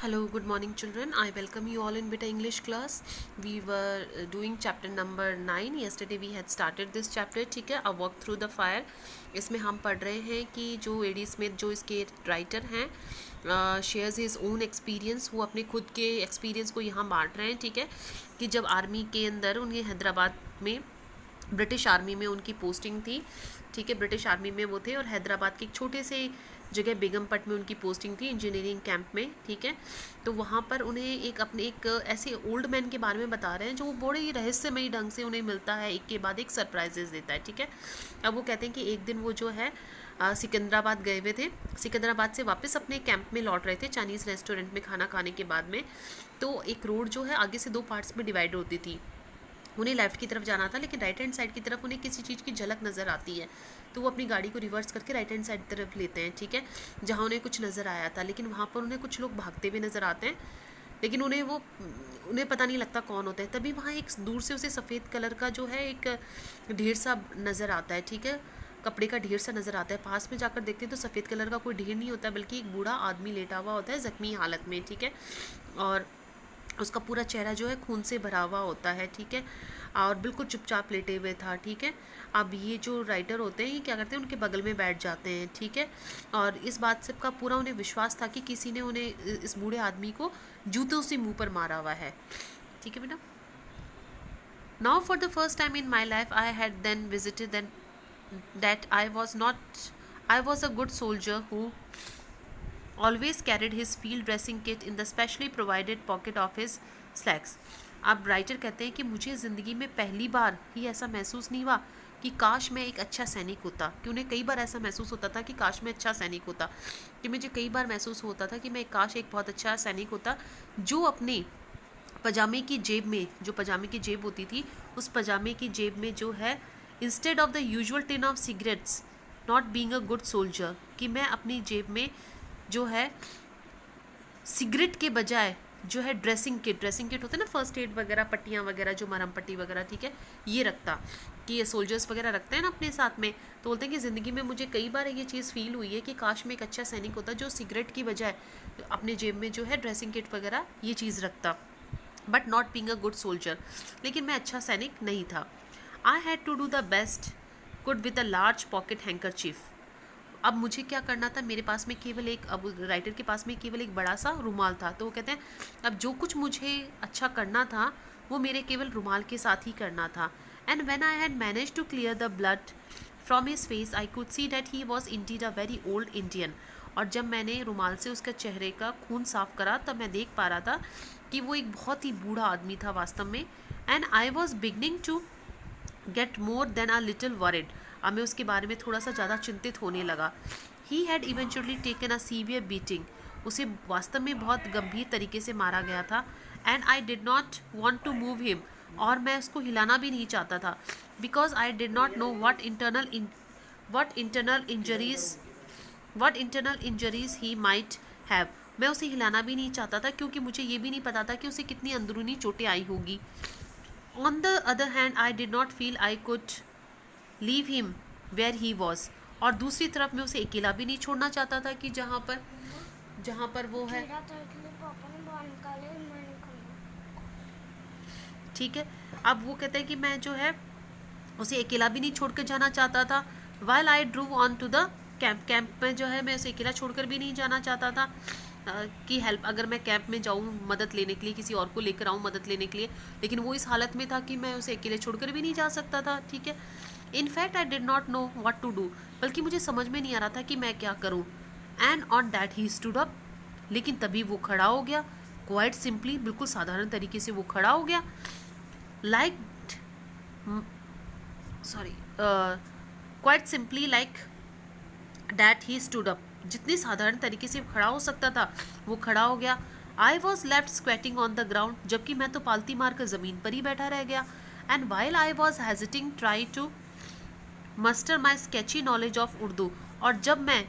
Hello, good morning, children. I welcome you all in Beta English class. We were doing chapter number 9. Yesterday we had started this chapter. ठीक है, A Walk Through the Fire. इसमें हम पढ़ रहे हैं कि जो AD Smith जो इसके राइटर हैं शेयर्स हिज ओन एक्सपीरियंस. वो अपने खुद के एक्सपीरियंस को यहाँ बांट रहे हैं. ठीक है, कि जब आर्मी के अंदर उन्हें हैदराबाद में ब्रिटिश आर्मी में उनकी पोस्टिंग थी. ठीक है, ब्रिटिश आर्मी में वो थे और हैदराबाद के एक छोटे से जगह बेगमपट में उनकी पोस्टिंग थी इंजीनियरिंग कैंप में. ठीक है, तो वहाँ पर उन्हें एक ऐसे ओल्ड मैन के बारे में बता रहे हैं जो बड़े ही रहस्यमयी ढंग से उन्हें मिलता है, एक के बाद एक सरप्राइजेस देता है. ठीक है, अब वो कहते हैं कि एक दिन वो जो है सिकंदराबाद गए हुए थे. सिकंदराबाद से वापस अपने कैंप में लौट रहे थे चाइनीज़ रेस्टोरेंट में खाना खाने के बाद में. तो एक रोड जो है आगे से दो पार्ट्स में डिवाइड होती थी. उन्हें लेफ़्ट की तरफ जाना था लेकिन राइट हैंड साइड की तरफ उन्हें किसी चीज़ की झलक नज़र आती है. तो वो अपनी गाड़ी को रिवर्स करके राइट हैंड साइड तरफ लेते हैं. ठीक है, जहाँ उन्हें कुछ नज़र आया था, लेकिन वहाँ पर उन्हें कुछ लोग भागते हुए नज़र आते हैं, लेकिन उन्हें पता नहीं लगता कौन होता है. तभी वहाँ एक दूर से उसे सफ़ेद कलर का जो है एक ढेर सा नज़र आता है. ठीक है, कपड़े का ढेर सा नज़र आता है. पास में जाकर देखते हैं तो सफ़ेद कलर का कोई ढेर नहीं होता, बल्कि एक बूढ़ा आदमी लेटा हुआ होता है ज़ख्मी हालत में. ठीक है, और उसका पूरा चेहरा जो है खून से भरा हुआ होता है. ठीक है, और बिल्कुल चुपचाप लेटे हुए था. ठीक है, अब ये जो राइटर होते हैं ये क्या करते हैं, उनके बगल में बैठ जाते हैं. ठीक है, और इस बात से का पूरा उन्हें विश्वास था कि किसी ने उन्हें इस बूढ़े आदमी को जूतों से मुंह पर मारा हुआ है. ठीक है बेटा. Now for the first time in my life I had then visited that I was a good soldier who always carried his field dressing kit in the specially provided pocket of his slacks. अब writer कहते हैं कि मुझे ज़िंदगी में पहली बार ही ऐसा महसूस नहीं हुआ कि काश मैं एक अच्छा सैनिक होता. कि उन्हें कई बार ऐसा महसूस होता था कि काश मैं अच्छा सैनिक होता. कि मुझे कई बार महसूस होता था कि मैं काश एक बहुत अच्छा सैनिक होता जो अपने पजामे की जेब में, जो पजामे की जेब होती थी, उस पजामे की जेब में जो है instead of the usual tin of cigarettes not being a good soldier, कि मैं अपनी जेब में जो है सिगरेट के बजाय जो है ड्रेसिंग किट होते हैं ना, फर्स्ट एड वगैरह, पट्टियाँ वगैरह, जो मरहम पट्टी वगैरह. ठीक है, ये रखता, कि ये सोल्जर्स वगैरह रखते हैं ना अपने साथ में. तो बोलते हैं कि ज़िंदगी में मुझे कई बार ये चीज़ फील हुई है कि काश मैं एक अच्छा सैनिक होता जो सिगरेट की बजाय अपने जेब में जो है ड्रेसिंग किट वगैरह ये चीज़ रखता. But not being a good soldier, लेकिन मैं अच्छा सैनिक नहीं था. I had to do the best good with a large pocket handkerchief. अब मुझे क्या करना था, मेरे पास में केवल एक, अब राइटर के पास में केवल एक बड़ा सा रुमाल था. तो वो कहते हैं अब जो कुछ मुझे अच्छा करना था वो मेरे केवल रुमाल के साथ ही करना था. And when I had manage to clear the blood from his face I could see that he was indeed a very old Indian. और जब मैंने रुमाल से उसका चेहरे का खून साफ करा तब मैं देख पा रहा था कि वो एक बहुत ही बूढ़ा आदमी था वास्तव में. And I was beginning to get more than a little worried. अब मैं उसके बारे में थोड़ा सा ज़्यादा चिंतित होने लगा. He had eventually taken a severe beating. उसे वास्तव में बहुत गंभीर तरीके से मारा गया था. And I did not want to move him, और मैं उसको हिलाना भी नहीं चाहता था. Because I did not know what internal injuries he might have. मैं उसे हिलाना भी नहीं चाहता था क्योंकि मुझे ये भी नहीं पता था कि उसे कितनी अंदरूनी चोटें आई होगी. On the other hand I did not feel I could leave him where he was. और दूसरी तरफ मैं उसे अकेला भी नहीं छोड़ना चाहता था कि जहाँ पर वो है. ठीक है, अब वो कहते हैं कि मैं जो है उसे अकेला भी नहीं छोड़ कर जाना चाहता था. While I drove on to the camp में जो है मैं उसे अकेला छोड़कर भी नहीं जाना चाहता था. कि हेल्प, अगर मैं कैंप में जाऊँ मदद लेने के लिए, किसी और को लेकर आऊँ मदद लेने के लिए, लेकिन वो इस हालत में था कि मैं उसे अकेले छोड़कर भी नहीं जा सकता था. ठीक है, in fact I did not know what to do. बल्कि मुझे समझ में नहीं आ रहा था कि मैं क्या करूँ. And on that he stood up. लेकिन तभी वो खड़ा हो गया. क्वाइट सिंपली, बिल्कुल साधारण तरीके से वो खड़ा हो गया. Like quite simply like that he stood up. जितनी साधारण तरीके से खड़ा हो सकता था वो खड़ा हो गया. I was left squatting on the ground. जबकि मैं तो पालती मारकर ज़मीन पर ही बैठा रह गया. And while I was hesitating try to muster my sketchy knowledge of Urdu. और जब मैं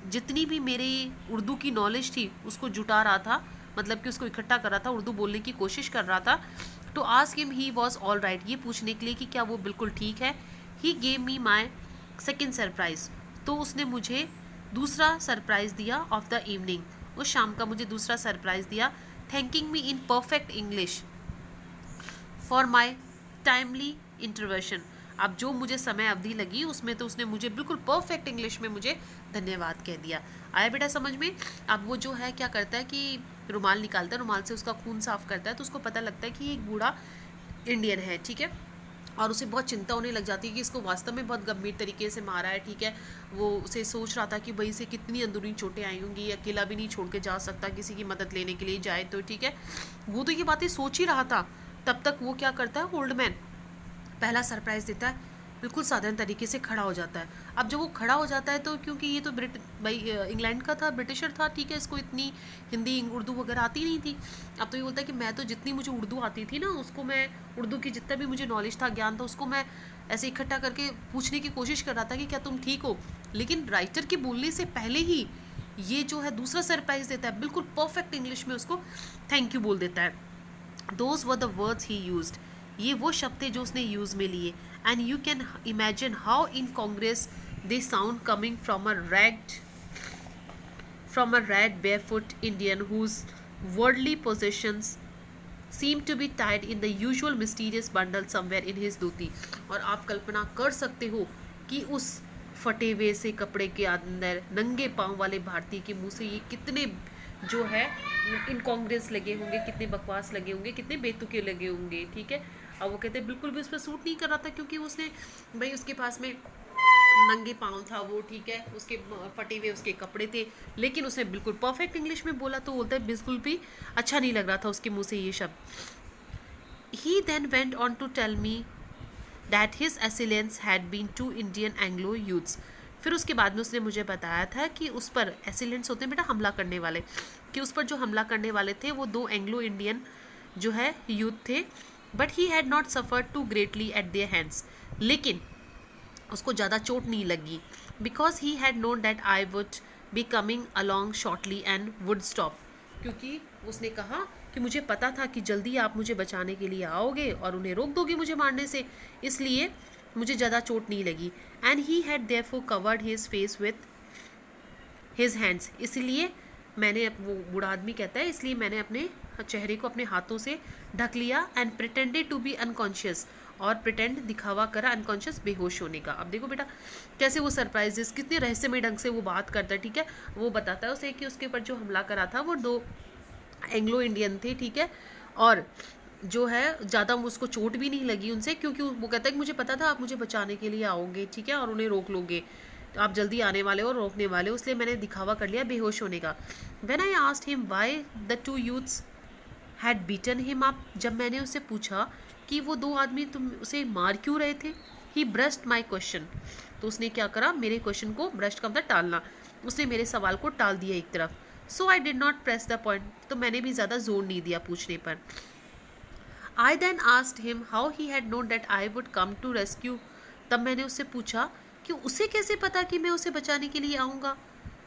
जितनी भी मेरी उर्दू की नॉलेज थी उसको जुटा रहा था, मतलब कि उसको इकट्ठा कर रहा था, उर्दू बोलने की कोशिश कर रहा था, तो ask him he was all right, ये पूछने के लिए कि क्या वो बिल्कुल ठीक है. He gave me my second surprise. तो उसने मुझे दूसरा सरप्राइज़ दिया ऑफ द इवनिंग. उस शाम का मुझे दूसरा सरप्राइज़ दिया, thanking me in perfect English for my timely intervention. अब जो मुझे समय अवधि लगी उसमें तो उसने मुझे बिल्कुल परफेक्ट इंग्लिश में मुझे धन्यवाद कह दिया। आया बेटा समझ में? अब वो जो है क्या करता है कि रुमाल निकालता है, रुमाल से उसका खून साफ करता है, तो उसको पता लगता है कि एक बूढ़ा इंडियन है, ठीक है, और उसे बहुत चिंता होने लग जाती है कि इसको वास्तव में बहुत गंभीर तरीके से मारा है, ठीक है। वो उसे सोच रहा था कि भाई इसे कितनी अंदरूनी चोटें आई होंगी, अकेला भी नहीं छोड़ के जा सकता, किसी की मदद लेने के लिए जाए तो, ठीक है। वो तो ये बातें सोच ही रहा था, तब तक वो क्या करता है, ओल्ड मैन पहला सरप्राइज़ देता है, बिल्कुल साधारण तरीके से खड़ा हो जाता है। अब जब वो खड़ा हो जाता है तो क्योंकि ये तो इंग्लैंड का था, ब्रिटिशर था, ठीक है, इसको इतनी हिंदी उर्दू वगैरह आती नहीं थी। अब तो ये बोलता है कि मैं तो जितनी मुझे उर्दू आती थी ना, उसको मैं उर्दू की जितना भी मुझे नॉलेज था, ज्ञान था, उसको मैं ऐसे इकट्ठा करके पूछने की कोशिश कर रहा था कि क्या तुम ठीक हो। लेकिन राइटर के बोलने से पहले ही ये जो है दूसरा सरप्राइज़ देता है, बिल्कुल परफेक्ट इंग्लिश में उसको थैंक यू बोल देता है। Those were the words he used, ये वो शब्द थे जो उसने यूज़ में लिए। And you can imagine how in Congress they sound coming from a red barefoot Indian whose worldly possessions seem to be tied in the usual mysterious bundle somewhere in his धोती। और आप कल्पना कर सकते हो कि उस फटे हुए से कपड़े के अंदर नंगे पांव वाले भारतीय के मुंह से ये कितने जो है इनकॉन्ग्रेंस लगे होंगे, कितने बकवास लगे होंगे, कितने बेतुके लगे होंगे, ठीक है। अब वो कहते हैं बिल्कुल भी उस पर सूट नहीं कर रहा था, क्योंकि उसने भाई उसके पास में नंगे पाँव था वो, ठीक है, उसके फटे हुए उसके कपड़े थे, लेकिन उसने बिल्कुल परफेक्ट इंग्लिश में बोला, तो बोलता है बिल्कुल भी अच्छा नहीं लग रहा था उसके मुंह से ये शब्द। He then went on to tell me that his assailants had been two Indian Anglo youths. फिर उसके बाद में उसने मुझे बताया था कि उस पर एसिलेंट्स होते हैं बेटा हमला करने वाले, कि उस पर जो हमला करने वाले थे वो 2 एंग्लो इंडियन जो है यूथ थे, but he had not suffered too greatly at their hands, लेकिन उसको ज़्यादा चोट नहीं लगी, because he had known that I would be coming along shortly and would stop, क्योंकि उसने कहा कि मुझे पता था कि जल्दी आप मुझे बचाने के लिए आओगे और उन्हें रोक दोगे मुझे मारने से, इसलिए मुझे ज़्यादा चोट नहीं लगी। And he had therefore covered his face with his hands, इसलिए मैंने, वो बूढ़ा आदमी कहता है, इसलिए मैंने अपने चेहरे को अपने हाथों से ढक लिया, and pretended to be unconscious, और प्रिटेंड दिखावा करा अनकॉन्शियस बेहोश होने का। अब देखो बेटा कैसे वो सरप्राइजेस कितने रहस्यमय ढंग से वो बात करता है, ठीक है। वो बताता है उसे कि उसके ऊपर जो हमला करा था वो 2 एंग्लो इंडियन थे, ठीक है, और जो है ज़्यादा उसको चोट भी नहीं लगी उनसे, क्योंकि वो कहता है कि मुझे पता था आप मुझे बचाने के लिए आओगे, ठीक है, और उन्हें रोक लोगे, तो आप जल्दी आने वाले और रोकने वाले हो, इसलिए मैंने दिखावा कर लिया बेहोश होने का। When I asked him why the 2 youths had beaten him up, जब मैंने उससे पूछा कि वो 2 आदमी तुम उसे मार क्यों रहे थे, ही ब्रश्ड माई क्वेश्चन, तो उसने क्या करा, मेरे क्वेश्चन को, ब्रश्ड का मतलब टालना, उसने मेरे सवाल को टाल दिया एक तरफ। So I did not press the point, तो मैंने भी ज़्यादा जोर नहीं दिया पूछने पर। I then asked him how he had known that I would come to rescue, तब मैंने उससे पूछा कि उसे कैसे पता कि मैं उसे बचाने के लिए आऊँगा।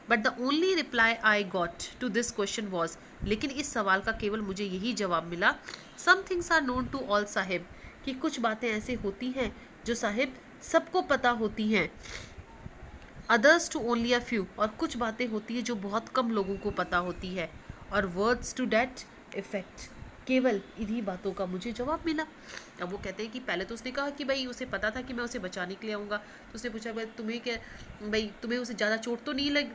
But the only reply I got to this question was, लेकिन इस सवाल का केवल मुझे यही जवाब मिला, some things are known to all sahib, कि कुछ बातें ऐसे होती हैं जो साहिब सबको पता होती हैं, others to only a few, और कुछ बातें होती हैं जो बहुत कम लोगों को पता होती है, और वर्ड्स टू दैट इफेक्ट, केवल इन्हीं बातों का मुझे जवाब मिला। अब वो कहते हैं कि पहले तो उसने कहा कि भाई उसे पता था कि मैं उसे बचाने के लिए आऊँगा, तो उसने पूछा भाई तुम्हें क्या, भाई तुम्हें उसे ज़्यादा चोट तो नहीं लग,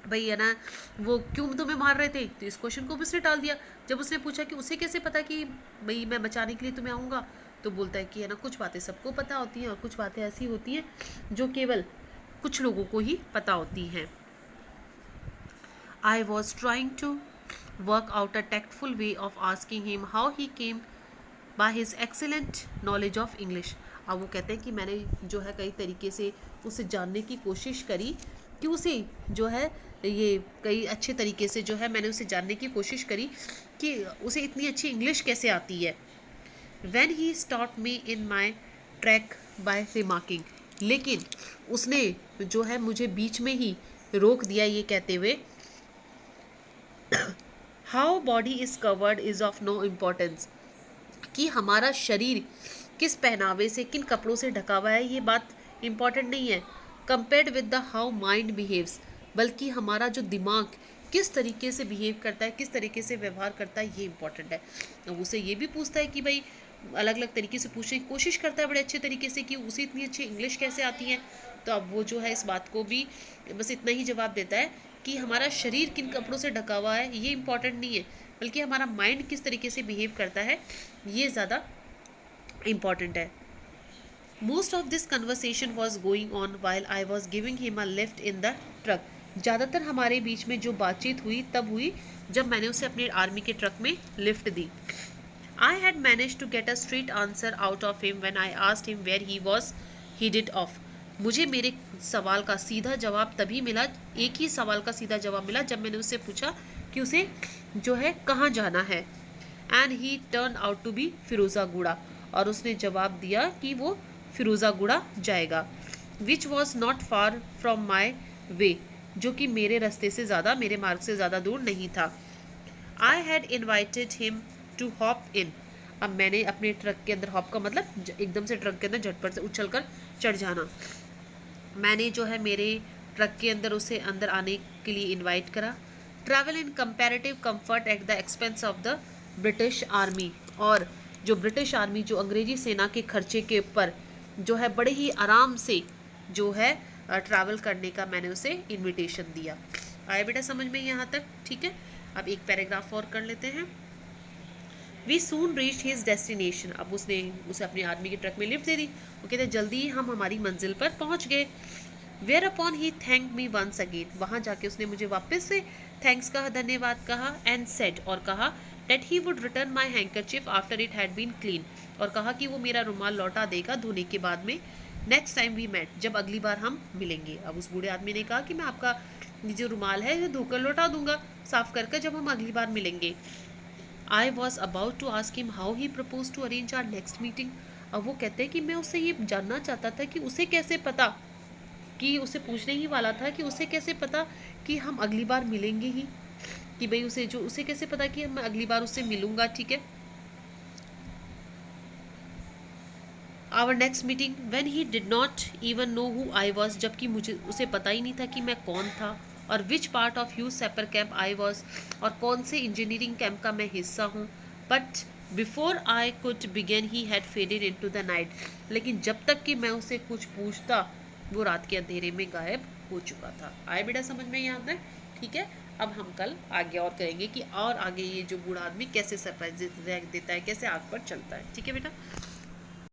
भाई है ना, वो क्यों तुम्हें मार रहे थे, तो इस क्वेश्चन को भी उसने टाल दिया। जब उसने पूछा कि उसे कैसे पता कि भाई मैं बचाने के लिए तुम्हें आऊँगा, तो बोलता है कि है ना, कुछ बातें सबको पता होती हैं और कुछ बातें ऐसी होती हैं जो केवल कुछ लोगों को ही पता होती हैं। I was trying to work out a tactful way of asking him how he came by his excellent knowledge of English. अब वो कहते हैं कि मैंने जो है कई तरीके से उसे जानने की कोशिश करी कि उसे जो है ये कई अच्छे तरीके से जो है मैंने उसे जानने की कोशिश करी कि उसे इतनी अच्छी इंग्लिश कैसे आती है। When he stopped me in my track by remarking, लेकिन उसने जो है मुझे बीच में ही रोक दिया ये कहते हुए, how body is covered is of no importance, कि हमारा शरीर किस पहनावे से, किन कपड़ों से ढका हुआ है, ये बात इम्पॉर्टेंट नहीं है, compared with the how mind behaves, बल्कि हमारा जो दिमाग किस तरीके से बिहेव करता है, किस तरीके से व्यवहार करता है, ये इंपॉर्टेंट है। अब उसे ये भी पूछता है कि भाई अलग अलग तरीके से पूछने की कोशिश करता है बड़े अच्छे तरीके से कि उसे इतनी अच्छी इंग्लिश कैसे आती है। तो अब वो जो है इस बात को भी बस इतना ही जवाब देता है कि हमारा शरीर किन कपड़ों से ढका हुआ है ये इंपॉर्टेंट नहीं है, बल्कि हमारा माइंड किस तरीके से बिहेव करता है ये ज़्यादा इम्पॉर्टेंट है। Most of this conversation was going on while I was giving him a lift in the truck. ज़्यादातर हमारे बीच में जो बातचीत हुई तब हुई जब मैंने उसे अपने आर्मी के ट्रक में lift the. I had managed to get a straight answer out of him when I asked him where he was headed off. मुझे मेरे सवाल का सीधा जवाब तभी मिला, एक ही सवाल का सीधा जवाब मिला जब मैंने उससे पूछा कि उसे जो है कहाँ जाना है। And he turned out to be फिरोज़ागुड़ा, और उसने जवाब दिया कि वो फिरोज़ागुड़ा जाएगा। Which was not far from my way, जो कि मेरे रास्ते से ज़्यादा, मेरे मार्ग से ज़्यादा दूर नहीं था। I had invited him to hop in. अब मैंने अपने ट्रक के अंदर, हॉप का मतलब एकदम से ट्रक के अंदर झटपट से उछलकर चढ़ जाना, मैंने जो है मेरे ट्रक के अंदर उसे अंदर आने के लिए इनवाइट करा। Travel in comparative comfort at the expense of the British army, और जो ब्रिटिश आर्मी, जो अंग्रेजी सेना के खर्चे के ऊपर जो है बड़े ही आराम से जो है ट्रैवल करने का मैंने उसे इनविटेशन दिया। आया बेटा समझ में यहाँ तक? ठीक है, अब एक पैराग्राफ और कर लेते हैं। We soon reached his destination. अब उसने उसे अपनी आर्मी के ट्रक में लिफ्ट दे दी। वो कहते जल्दी ही हम हमारी मंजिल पर पहुंच गए। Whereupon he thanked me once again. वहाँ जाके उसने मुझे वापस से थैंक्स कहा, धन्यवाद कहा, and said, और कहा that he would return my handkerchief after it had been clean, और कहा कि वो मेरा रुमाल लौटा देगा धोने के बाद में, next time we met, जब अगली बार हम मिलेंगे। अब उस बूढ़े आदमी ने कहा कि मैं आपका जो रुमाल है धोकर लौटा दूंगा, साफ करके, जब हम अगली बार मिलेंगे। I was about to ask him how he proposed to arrange our next meeting. अब वो कहते हैं कि मैं उससे ये जानना चाहता था कि उसे कैसे पता, कि उसे पूछने ही वाला था कि उसे कैसे पता कि हम अगली बार मिलेंगे ही, कि भाई उसे कैसे पता कि मैं अगली बार उससे मिलूंगा। ठीक है, Our next meeting when he did not even know who I was, जबकि मुझे उसे पता ही नहीं था कि मैं कौन था, और which part of huge sapper camp I was, और कौन से इंजीनियरिंग कैंप का मैं हिस्सा हूँ। But before I could begin he had faded into the night, लेकिन जब तक कि मैं उसे कुछ पूछता वो रात के अंधेरे में गायब हो चुका था। आए बेटा समझ में यहाँ तक? ठीक है, अब हम कल आगे और करेंगे कि और आगे ये जो बूढ़ा आदमी कैसे सरप्राइज देता है, कैसे आग पर चलता है। ठीक है बेटा।